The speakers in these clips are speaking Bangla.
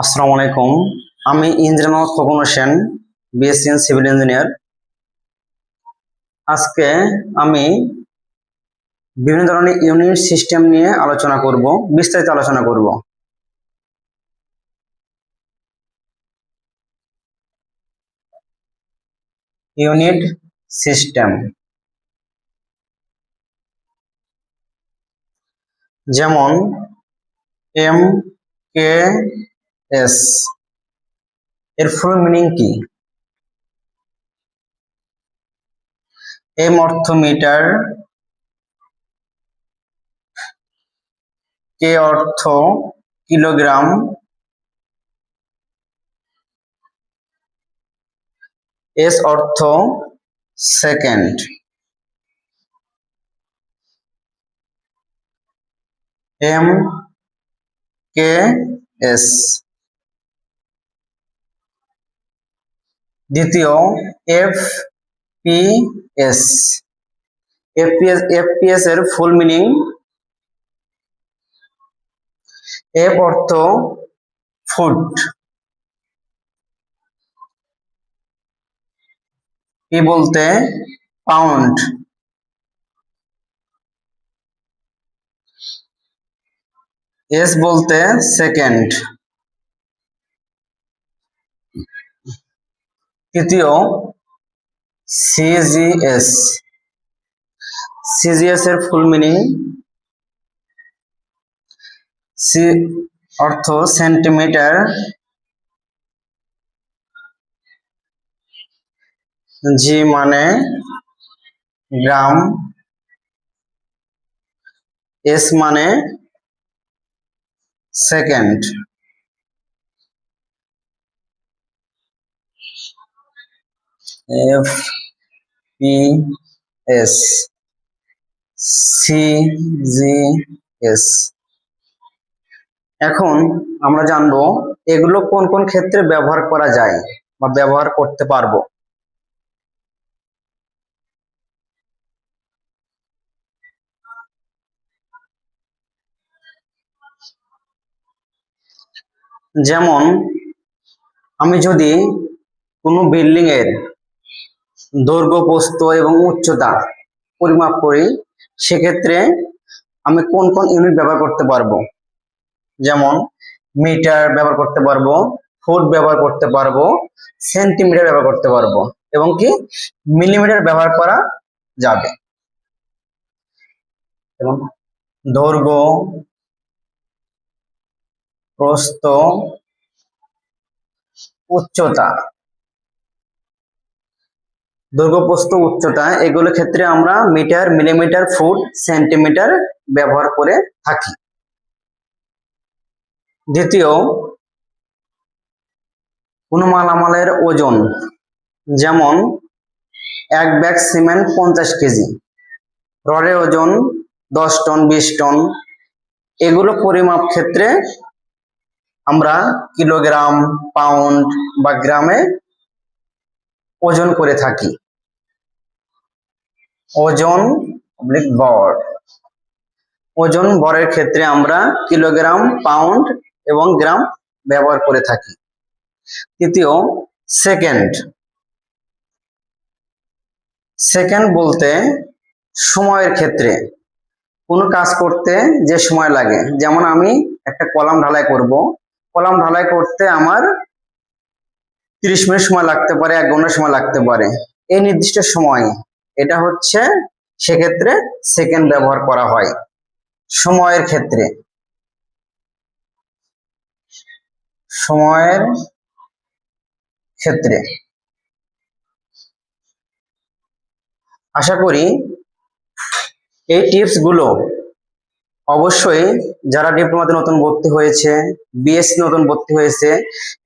আসসালামু আলাইকুম। আমি engineer Mohammad Khokon Hossain, BSc in civil engineer. আজকে আমি বিভিন্ন ধরনের ইউনিট সিস্টেম নিয়ে আলোচনা করব, বিস্তারিত আলোচনা করব। ইউনিট সিস্টেম যেমন এম কে এস এর ফুল মিনিং কি? এম অর্থ মিটার, কে অর্থ কিলোগ্রাম, এস অর্থ সেকেন্ড। M K S. দ্বিতীয় এফ পি এস। এফপিএস এর ফুল মিনিং এফ অর্থ ফুট, পি বলতে পাউন্ড, এস বলতে সেকেন্ড। তৃতীয় সিজিএস। সিজিএস এর ফুল মিনিং সি অর্থ সেন্টিমিটার, জি মানে গ্রাম, এস মানে second. F P S, CGS. এখন আমরা জানবো এগুলো কোন কোন ক্ষেত্রে ব্যবহার করা যায় বা ব্যবহার করতে পারবো। যেমন আমি যদি কোনো বিল্ডিং এর দৈর্ঘ্য, প্রস্থ এবং উচ্চতা পরিমাপ করি, সেক্ষেত্রে আমি কোন কোন ইউনিট ব্যবহার করতে পারবো। যেমন মিটার ব্যবহার করতে পারবো, ফুট ব্যবহার করতে পারবো, সেন্টিমিটার ব্যবহার করতে পারবো এবং কি মিলিমিটার ব্যবহার করা যাবে। এবং দৈর্ঘ্য, প্রস্থ, উচ্চতা, দৈর্ঘ্য, প্রস্থ, উচ্চতা এগুলোর ক্ষেত্রে আমরা মিটার, মিলিমিটার, ফুট, সেন্টিমিটার ব্যবহার করে থাকি। দ্বিতীয়, কোনো মালামালের ওজন, যেমন এক ব্যাগ সিমেন্ট 50 কেজি, রডের ওজন 10 টন, 20 টন, এগুলো পরিমাপ ক্ষেত্রে আমরা কিলোগ্রাম, পাউন্ড বা গ্রামে ওজন করে থাকি। ওজন ভর, ওজন ভরের ক্ষেত্রে আমরা কিলোগ্রাম, পাউন্ড এবং গ্রাম ব্যবহার করে থাকি। তৃতীয় সেকেন্ড। সেকেন্ড বলতে সময়ের ক্ষেত্রে, কোনো কাজ করতে যে সময় লাগে, যেমন আমি একটা কলাম ঢালাই করব, কলাম ঢালাই করতে আমার 30 মিনিট সময় লাগতে পারে, 1 ঘন্টা সময় লাগতে পারে, এই নির্দিষ্ট সময়, এটা হচ্ছে সেক্ষেত্রে সেকেন্ড ব্যবহার করা হয় সময়ের ক্ষেত্রে। সময়ের ক্ষেত্রে আশা করি এই টিপস গুলো অবশ্যই যারা ডিপ্লোমাতে নতুন ভর্তি হয়েছে, বিএসসি নতুন ভর্তি হয়েছে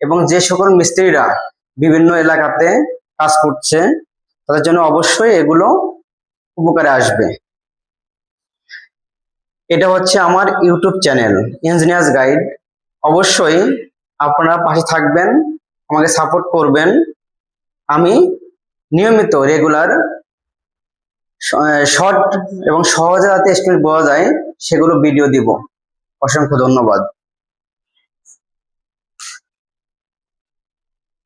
এবং যে সকল মিস্ত্রিরা বিভিন্ন এলাকাতে কাজ করছে, তাদের জন্য অবশ্যই এগুলো উপকারে আসবে। এটা হচ্ছে আমার ইউটিউব চ্যানেল ইঞ্জিনিয়ার্স গাইড। অবশ্যই আপনারা পাশে থাকবেন, আমাকে সাপোর্ট করবেন। আমি নিয়মিত রেগুলার শর্ট এবং সহজে যাতে এস্টিমেট পাওয়া যায় সেগুলো ভিডিও দিব। অসংখ্য ধন্যবাদ।